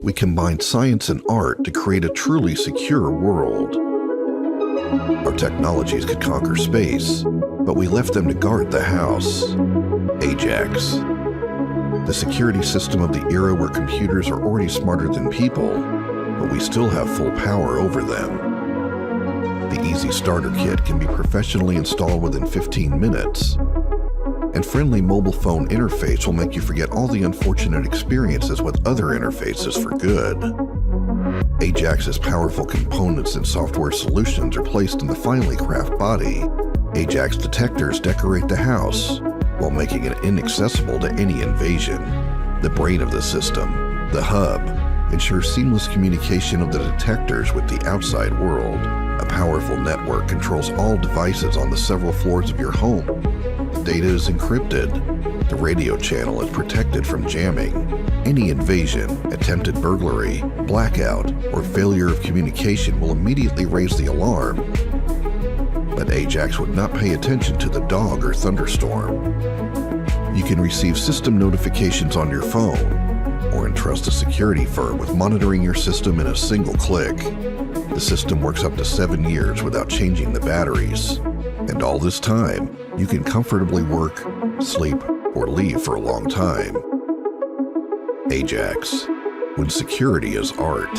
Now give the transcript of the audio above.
We combined science and art to create a truly secure world. Our technologies could conquer space, but we left them to guard the house. Ajax, the security system of the era where computers are already smarter than people, but we still have full power over them. The easy starter kit can be professionally installed within 15 minutes, and friendly mobile phone interface will make you forget all the unfortunate experiences with other interfaces for good. Ajax's powerful components and software solutions are placed in the finely crafted body. Ajax detectors decorate the house while making it inaccessible to any invasion. The brain of the system, the hub, ensures seamless communication of the detectors with the outside world. A powerful network controls all devices on the several floors of your home. Data is encrypted. The radio channel is protected from jamming. Any invasion, attempted burglary, blackout, or failure of communication will immediately raise the alarm. But Ajax would not pay attention to the dog or thunderstorm. You can receive system notifications on your phone, or entrust a security firm with monitoring your system in a single click. The system works up to 7 years without changing the batteries. And all this time, you can comfortably work, sleep, or leave for a long time. Ajax, when security is art.